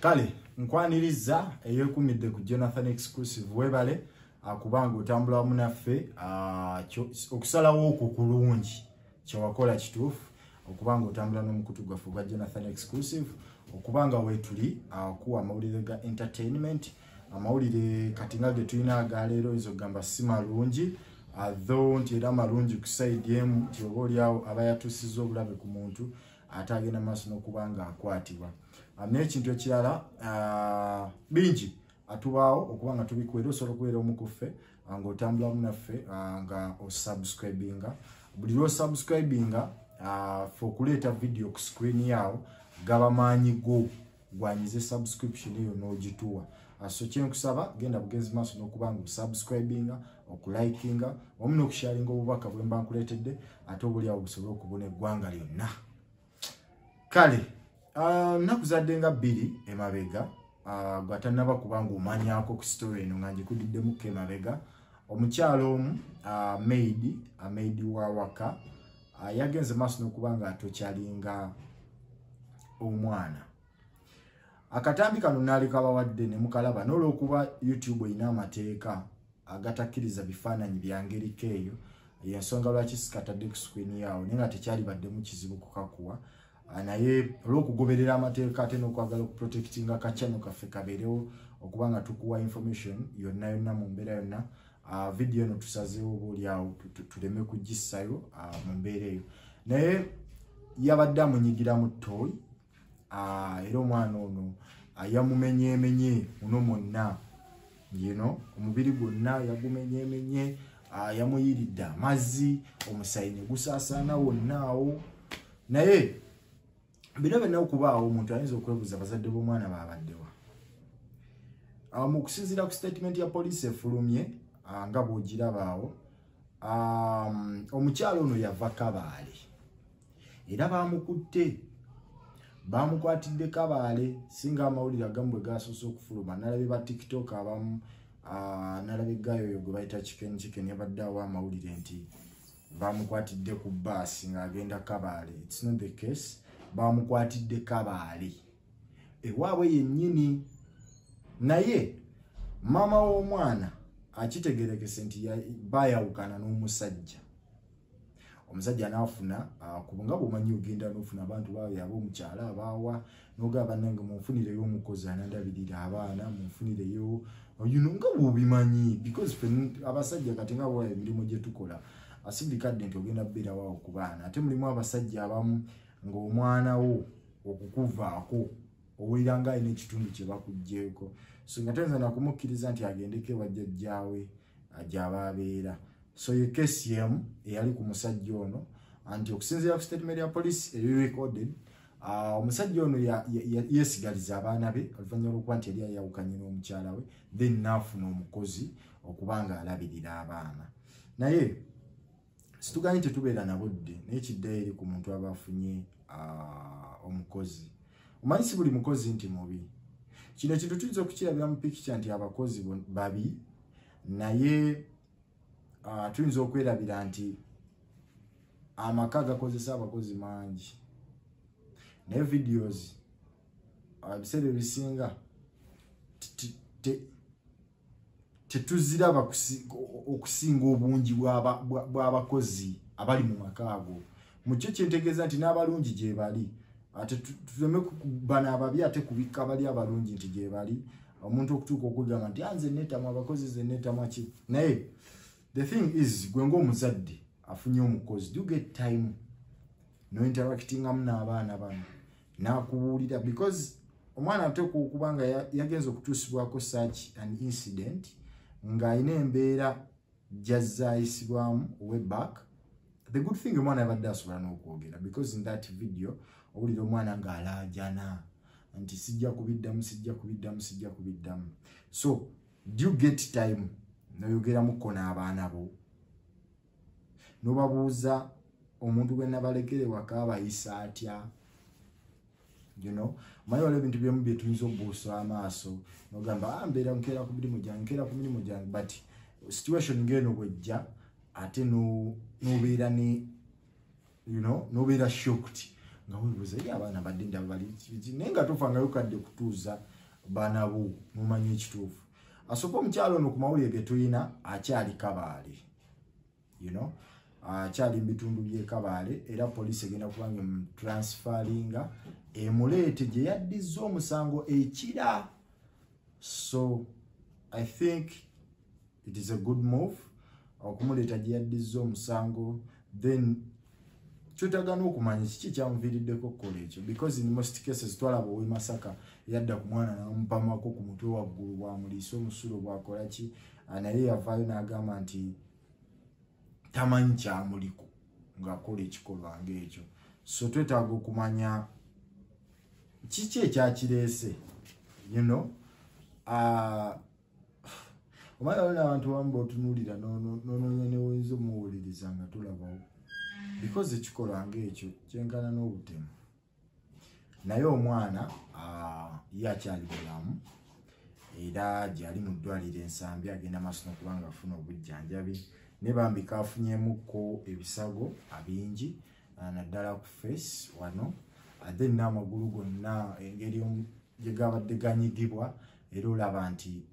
Kale nkwaniriza eyekumidde ku Jonathan Exclusive webale akubanga otambula munaffe okusalawo okwo kulungi kyewakola kituufu okubanga otambula n'omukutu gwaffe gwa Jonathan Exclusive okubanga wetuli kuwa amawulire ga entertainment amawulire kati nga ge tulina agaleero izo gamba si malungi though nti era malungi ku side emu nti oba oliawo aba yatuusizza obulabe ku muntu ate agenda maaso n'okubanga akwatibwa n'ekintu ekirala bingi atubaawo okubanga tubikuweera osobola okubeera omu ku ffe ng'otambula munaffe nga osubscribinga buli lw'osubscribinga ffe okuleeta video ku screen yaawo gaba maanyi go gwanyize subscription eyo n'ogituwa so kyenkusaba genda bugenzi maaso n'okubanga osubscribinga okulikinga wamu n'okusharinga obubaka bwe mba nkuleetedde ate obuliawo busobole okubona eggwanga lyonna kale nnaku zadde nga 2 emabega gwatanaba kubanga omanyako ku story eno nga ngikudiddemukko emabega omukyalo omu maid wa waka yagenze maaso n'okubanga atokyalinga omwana akatambi kano naaleka bawadde ne mukalaba n'olw'okuba YouTube erina amateeka agatakkiriza bifaananyi bya ngeriko eyo yensonga lwaki sikatadde ku screen yaawo naye nga tekyali baddemu kizibu kukakuwa naye olw'okugoberera amateeka ate n'okwagala okuprotectinga kachano kaffe kabeerewo okubanga tukuwa information yonna mu mbeera yonna video eno tusazeewo obaoliawo tuleme kugissayo mu mbeera eyo naye yabadde amunyigiramu toyi era omwana ono yamumenyeemenye muno mwonna omubiri gwonna yagumenyeemenye yamuyiridde amazzi omusayi ne gusaasaana wonnaawo naye bino byonna okubaawo omuntu ayinza okwebuuza abazadde b'omwana baabaddewa mu kusinziira ku statement ya poliisi efulumye nga bw'ogirabaawo omukyalo ono yava Kabaale era bamukwatidde Kabaale singa amawulire agamu bwe gasoose okufuluma nalabe ba TikTok abamu nalabe gayo oyo gwe bayita chicken yabadde awo amawulire nti bamukwatidde ku bbaasi ng'agenda Kabaale. It's not the case. Bamukwatidde Kabaale ewaabwe yennyini naye mama w'omwana akitegerekese nti bayawukana n'omusajja omusajja n'afuna kubanga bw'omanyi ogenda n'ofuna abantu baawe ab'omukyala abaawa n'ogamba nange munfunireyo omukozi anandabirira abaana munfunireyo nga bw'obimanyi because abasajja kati nga bwa emirimu gye tukola asibikadde nti ogenda kubeerawo ku baana ate mulimu abasajja abamu ng'omwana wo okukuvaako owulira nga alina ekitundu kye bakugjeeko so nga toyinza nakumukkiriza nti agendeko ewajjajjaawe gy'aba abeera so ye kesi yemu eyali ku musajja ono anti okusinziira ku statement ya poliisi eri-recorded omusajja ono yeesigaliza abaana be oluvannyuma lw'okuba nti yali ayawukanye n'omukyala we then naafuna omukozi okubanga alabirira abaana naye situganye tetubeera na budde naye kiddayo eri ku muntu aba afunye omukozi omanyi si buli mukozi nti mubi kino ekintu tuyinza okukirabira mu pikica nti abakozi babi naye tuyinza okwerabira nti amaka gakozesa abakozi mangi naye videos ebiseera ebisinga tetuziraba okusinga obungi bw'abakozi abali mu maka ago mukyo kyentegeeza nti n'abalungi gye bali ate tuleme bana ababi ate kubikka bali abalungi nti gye bali omuntu okutuuka okugamba nti nze neetamu abakozi ze neetamu ki naye the thing is gwe ng'omuzadde afunye omukozi do get time no interactingamu n'abaana bano n'akubuulira because omwana ateeka okubanga yagenza okutuusibwako such an incident ng'alina embeera gy'azzaayisibwamu way back. The good thing omwana yabadde asobola n'okwogera because in that video owulira omwana ng'alaajana nti sijja kubiddamu so do you get time noyogeramuko n'abaana bo nobabuuza omuntu gwe nabalekere waka abayisa atya manyi waliwo ebintu byemu bye tuyinza okubuusa amaaso nogamba mbeera nkeera ku mirimu gyange but situation ng'eno bwejja ate n'obeera ne nobeera shocked nga webuuza ye abaana badinda bali nenga tofangayo kadde kutuuza baana bo mumanyi ekituufu asoka omukyalo ono ku mawulire ge tulina akyali Kabaale akyali mu bitundu by'e Kabaale era poliisi egenda kubanga transferinga emuleete gye yaddizza omusango ekira. So I think it is a good move okumuleeta gye yaddizza omusango, then kyetagana okumanya kiki kyamuviiriddeko okukola ekyo, because in most cases twalaba ow'e Masaka yadda ku mwana n'amupamako ku mutwe waggulu bwamuliisa omusulo bwakola ki, naye yavaayo n'agamba nti tamanyi kyamuliko ng'akola ekikolwa ng'ekyo. So twetaaga okumanya kiki ekyakireese omanya waliwo n'abantu bamu b'otunuulira n'onoonya ne woyinza omuwuliriza nga tulabawo, because ekikolwa ng'ekyo kyenkana n'obutemu. Naye omwana ye akyali bulamu era gyali mu ddwaliro ensambi agenda maaso n'okubanga afuna obujjanjabi, ne bambi kaafunyemukko ebisago abingi naddala ku face wano, ate n'amagulu gonna engeri gye gabadde ganyigibwa, era olaba nti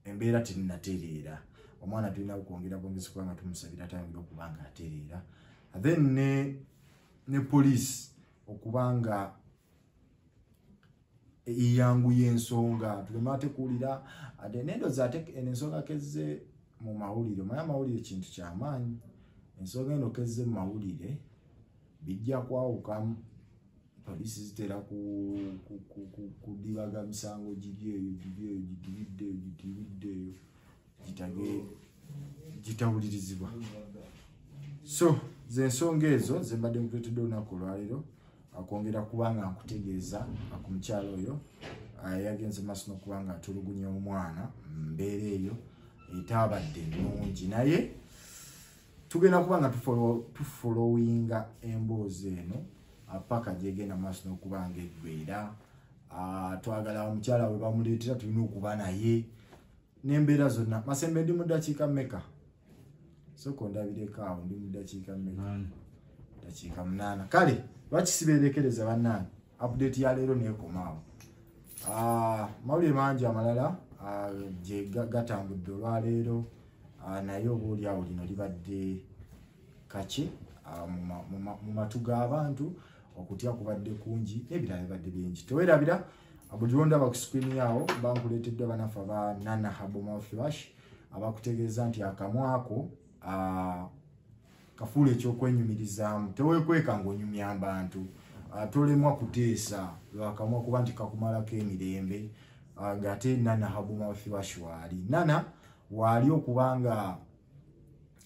embeera terinatereera. Omwana tulina kwongera bwongezi kubanga tumusabira atayongera okubanga atereera. Then ne poliisi okubanga eyanguye ensonga tulema ate kuwulira ate nendoza ate ensonga kezze mu mawulire. Omanya amawulire kintu kyamaanyi, ensonga eno kezze mu mawulire bijja kwawukamu. Poliisi zitera kudibaga misango giri eyo gitibidde gitage gitawulirizibwa. So ze ensonga ezo ze mbadde nkuleetedde olunaku olwaleero akwongera kubanga nkutegeeza ku mukyalo oyo yagenze maaso n'okubanga atulugunya omwana mbeera eyo etabadde nnungi, naye tugenda kubanga tufollowinga emboozi eno paka gyegenda maaso n'okubanga eggweera. Twagala omukyala we bamuleetera tulina okuba naye n'embeera zonna. Masembe ndi mu ddakiika mmeka? Sooka ondabireko awo, ndi mu ddakiika mmeka? Ddakiika 8. Kale lwaki sibeerekereza bannange, update ya leero neekomaawo. Mawulire mangi amalala gye gatambudde olwaleero, naye oba oli awo lino libadde kaki mu matu g'abantu, okutya kubadde kungi n'ebirala bibadde bingi. Teweerabira buli lwondaba ku screen yawo bankuleeteddwa banafu aba Nana Herbal Mouthwash abakutegeeza nti akamwako kafuula ekyokwenyumirizaamu. Teweekweka ng'onyumya abantu, tolemwa kuteesa lwakamwa kuba nti kakumalako emirembe. Ng'ate Nana Herbal Mouthwash waali Nana waali okubanga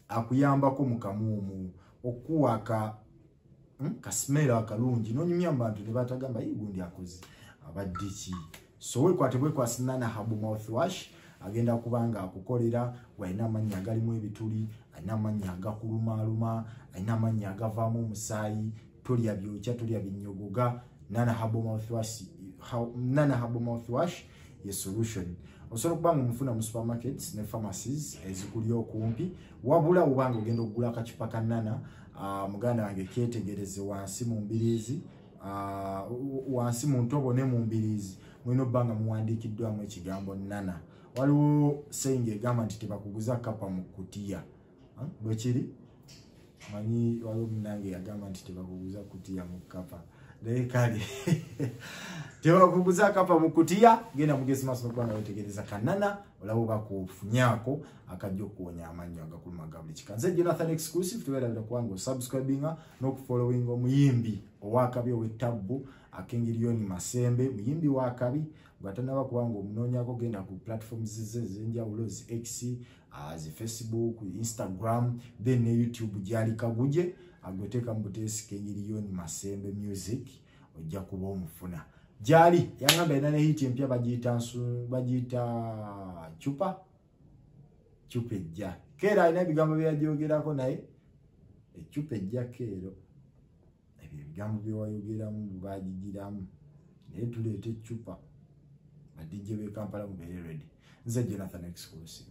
akuyambako mu kamuumu okuwaka kasimera akalungi n'onyumya mu bantu ne batagamba gundi akoze abadde ki. So weekwate bwekwasi Nana Herbal Mouthwash agenda kubanga akukolera. Walina amannya agalimu ebituli, alina amannya agakulumaaluma, alina amannya agavaamu omusaayi, tolya byokya, tolya binyogoga. Nana Herbal Mouthwash ye solution. Osobola okubanga omufuna mu supermarkets ne pharmacies ezikuli okumpi, wabula obanga ogenda okugula akacupa ka Nana muganda wange ketegereze wansi mu mbiriizi, wansi mu ntobo ne mu mbiriizi mulina obbanga muwandiikiddwamu ekigambo Nana. Waliwo sayingi egamba nti tebakuguza kapa mu kutiya. Bwe kiri? Manyi waliwo munange yagamba nti tebakuguza kutiya mu kapa. Naye kale tebakuguza kapa mu kutiya, genda mugezi maaso n'okubanga wetegereza ka Nana olaba oba kufunyaako akajja okuwonya amannyo agakuluma ga buli kika. Nze Jonathan Exclusive, tubeerabira kubanga osubscribinga n'okufollowinga omuyimbi owakabi ow'ettabbu Akengirioni Masembe, muyimbi wakabi gwatanaba kubanga omunoonyako genda ku platforms ze ez'enjawulo zi X, zi Facebook, Instagram, then ne YouTube gyali Kaguje agweteeka mu buteesi Kengirioni Masembe Music ojja kuba omufuna. Gyali yangamba ina ne hit empya bagiyita chupa ejja. Keera alina ebigambo bye yagyogerako naye echupa ejja keero. Ebyo ebigambo bye wayogeramu baagigiramu. Naye tuleete echupa. Badijje b'e Kampala mubeere ready. Nze Jonathan Exclusive.